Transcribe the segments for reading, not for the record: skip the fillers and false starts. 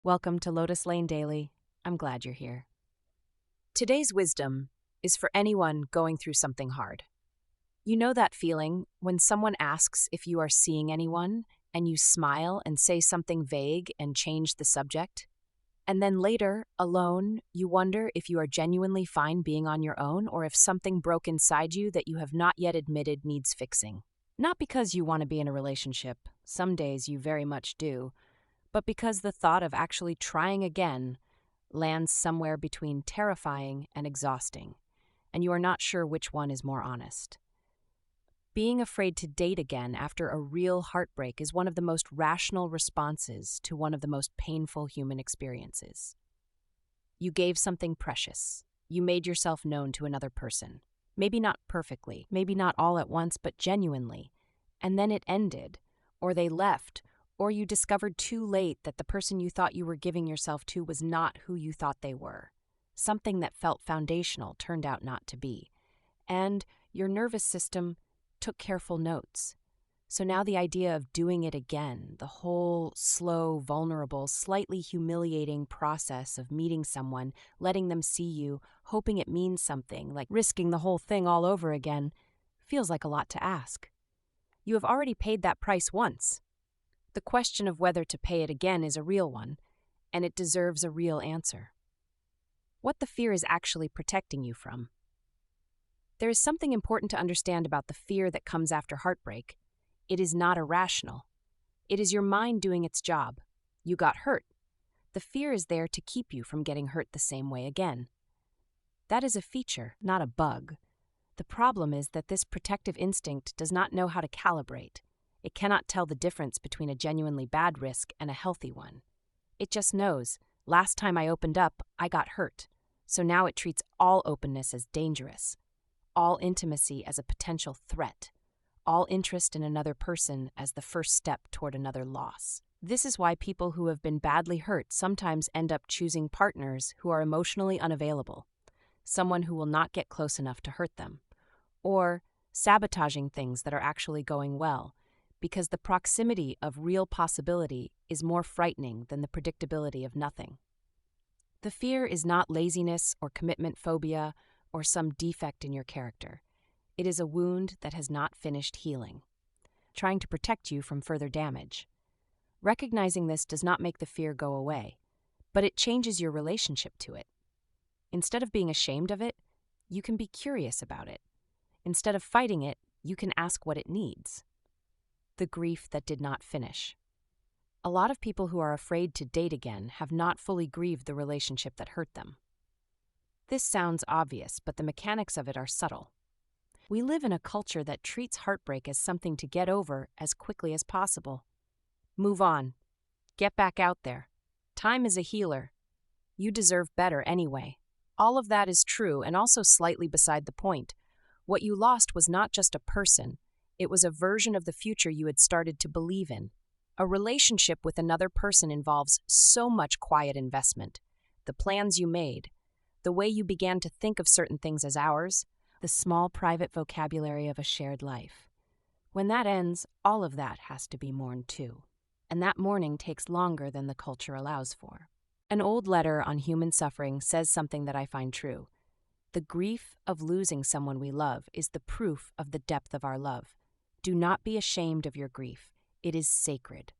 Welcome to Lotus Lane Daily. I'm glad you're here. Today's wisdom is for anyone going through something hard. You know that feeling when someone asks if you are seeing anyone and you smile and say something vague and change the subject? And then later, alone, you wonder if you are genuinely fine being on your own or if something broke inside you that you have not yet admitted needs fixing. Not because you want to be in a relationship, some days you very much do, but because the thought of actually trying again lands somewhere between terrifying and exhausting, and you are not sure which one is more honest. Being afraid to date again after a real heartbreak is one of the most rational responses to one of the most painful human experiences. You gave something precious. You made yourself known to another person. Maybe not perfectly, maybe not all at once, but genuinely. And then it ended, or they left, or you discovered too late that the person you thought you were giving yourself to was not who you thought they were. Something that felt foundational turned out not to be. And your nervous system took careful notes. So now the idea of doing it again, the whole slow, vulnerable, slightly humiliating process of meeting someone, letting them see you, hoping it means something, like risking the whole thing all over again, feels like a lot to ask. You have already paid that price once. The question of whether to pay it again is a real one, and it deserves a real answer. What the fear is actually protecting you from. There is something important to understand about the fear that comes after heartbreak. It is not irrational. It is your mind doing its job. You got hurt. The fear is there to keep you from getting hurt the same way again. That is a feature, not a bug. The problem is that this protective instinct does not know how to calibrate. It cannot tell the difference between a genuinely bad risk and a healthy one. It just knows, last time I opened up, I got hurt. So now it treats all openness as dangerous, all intimacy as a potential threat, all interest in another person as the first step toward another loss. This is why people who have been badly hurt sometimes end up choosing partners who are emotionally unavailable, someone who will not get close enough to hurt them, or sabotaging things that are actually going well, because the proximity of real possibility is more frightening than the predictability of nothing. The fear is not laziness or commitment phobia or some defect in your character. It is a wound that has not finished healing, trying to protect you from further damage. Recognizing this does not make the fear go away, but it changes your relationship to it. Instead of being ashamed of it, you can be curious about it. Instead of fighting it, you can ask what it needs. The grief that did not finish. A lot of people who are afraid to date again have not fully grieved the relationship that hurt them. This sounds obvious, but the mechanics of it are subtle. We live in a culture that treats heartbreak as something to get over as quickly as possible. Move on. Get back out there. Time is a healer. You deserve better anyway. All of that is true and also slightly beside the point. What you lost was not just a person. It was a version of the future you had started to believe in. A relationship with another person involves so much quiet investment. The plans you made, the way you began to think of certain things as ours, the small private vocabulary of a shared life. When that ends, all of that has to be mourned too. And that mourning takes longer than the culture allows for. An old letter on human suffering says something that I find true. The grief of losing someone we love is the proof of the depth of our love. Do not be ashamed of your grief. It is sacred.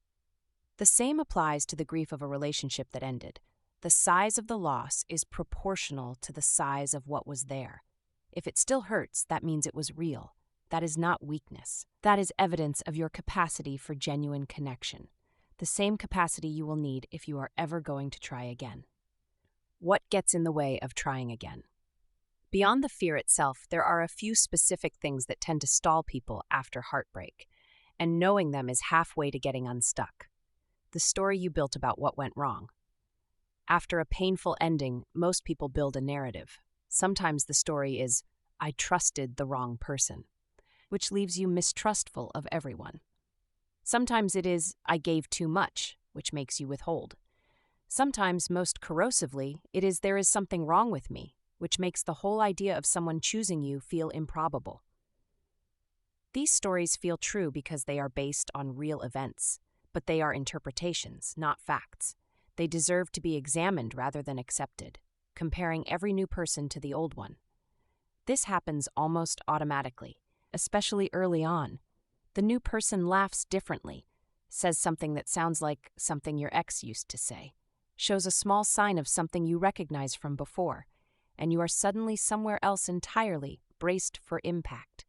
The same applies to the grief of a relationship that ended. The size of the loss is proportional to the size of what was there. If it still hurts, that means it was real. That is not weakness. That is evidence of your capacity for genuine connection. The same capacity you will need if you are ever going to try again. What gets in the way of trying again? Beyond the fear itself, there are a few specific things that tend to stall people after heartbreak, and knowing them is halfway to getting unstuck. The story you built about what went wrong. After a painful ending, most people build a narrative. Sometimes the story is, I trusted the wrong person, which leaves you mistrustful of everyone. Sometimes it is, I gave too much, which makes you withhold. Sometimes, most corrosively, it is, there is something wrong with me, which makes the whole idea of someone choosing you feel improbable. These stories feel true because they are based on real events, but they are interpretations, not facts. They deserve to be examined rather than accepted, comparing every new person to the old one. This happens almost automatically, especially early on. The new person laughs differently, says something that sounds like something your ex used to say, shows a small sign of something you recognize from before, and you are suddenly somewhere else entirely, braced for impact.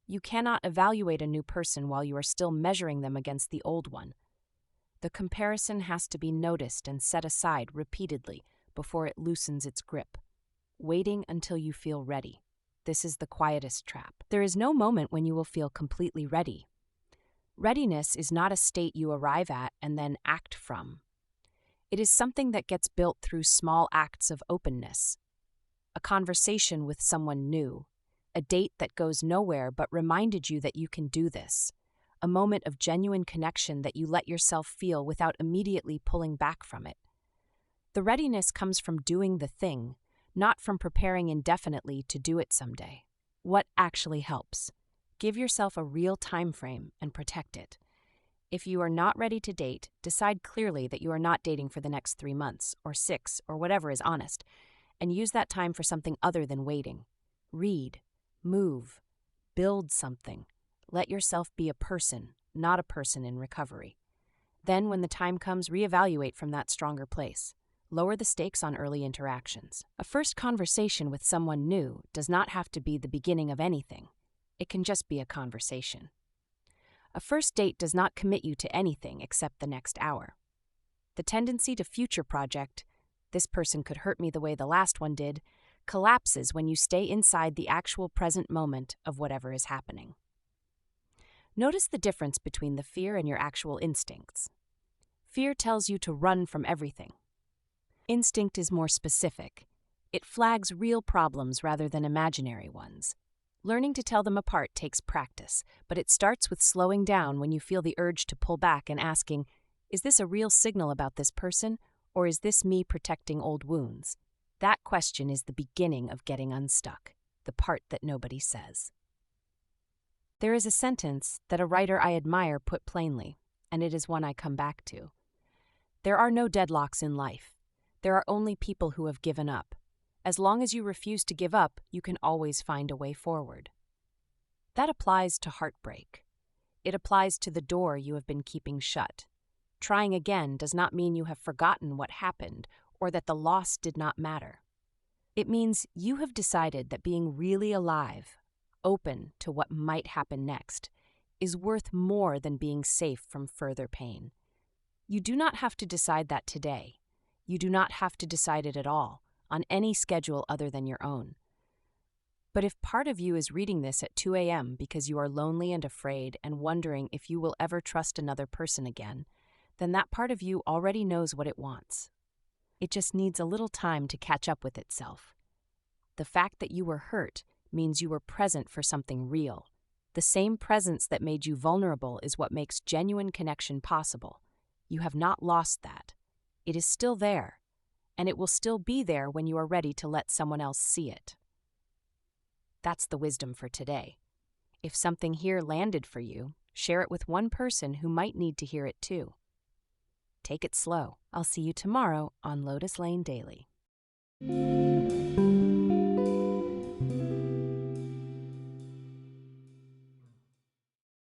You cannot evaluate a new person while you are still measuring them against the old one. The comparison has to be noticed and set aside repeatedly before it loosens its grip, waiting until you feel ready. This is the quietest trap. There is no moment when you will feel completely ready. Readiness is not a state you arrive at and then act from. It is something that gets built through small acts of openness. A conversation with someone new, a date that goes nowhere but reminded you that you can do this, a moment of genuine connection that you let yourself feel without immediately pulling back from it. The readiness comes from doing the thing, not from preparing indefinitely to do it someday. What actually helps? Give yourself a real time frame and protect it. If you are not ready to date, decide clearly that you are not dating for the next 3 months, or 6, or whatever is honest, and use that time for something other than waiting. Read, move, build something. Let yourself be a person, not a person in recovery. Then, when the time comes, reevaluate from that stronger place. Lower the stakes on early interactions. A first conversation with someone new does not have to be the beginning of anything. It can just be a conversation. A first date does not commit you to anything except the next hour. The tendency to future project, this person could hurt me the way the last one did, collapses when you stay inside the actual present moment of whatever is happening. Notice the difference between the fear and your actual instincts. Fear tells you to run from everything. Instinct is more specific. It flags real problems rather than imaginary ones. Learning to tell them apart takes practice, but it starts with slowing down when you feel the urge to pull back and asking, is this a real signal about this person, or is this me protecting old wounds? That question is the beginning of getting unstuck, the part that nobody says. There is a sentence that a writer I admire put plainly, and it is one I come back to. There are no deadlocks in life. There are only people who have given up. As long as you refuse to give up, you can always find a way forward. That applies to heartbreak. It applies to the door you have been keeping shut. Trying again does not mean you have forgotten what happened or that the loss did not matter. It means you have decided that being really alive, open to what might happen next, is worth more than being safe from further pain. You do not have to decide that today. You do not have to decide it at all, on any schedule other than your own. But if part of you is reading this at 2 a.m. because you are lonely and afraid and wondering if you will ever trust another person again, then that part of you already knows what it wants. It just needs a little time to catch up with itself. The fact that you were hurt means you were present for something real. The same presence that made you vulnerable is what makes genuine connection possible. You have not lost that. It is still there, and it will still be there when you are ready to let someone else see it. That's the wisdom for today. If something here landed for you, share it with one person who might need to hear it too. Take it slow. I'll see you tomorrow on Lotus Lane Daily.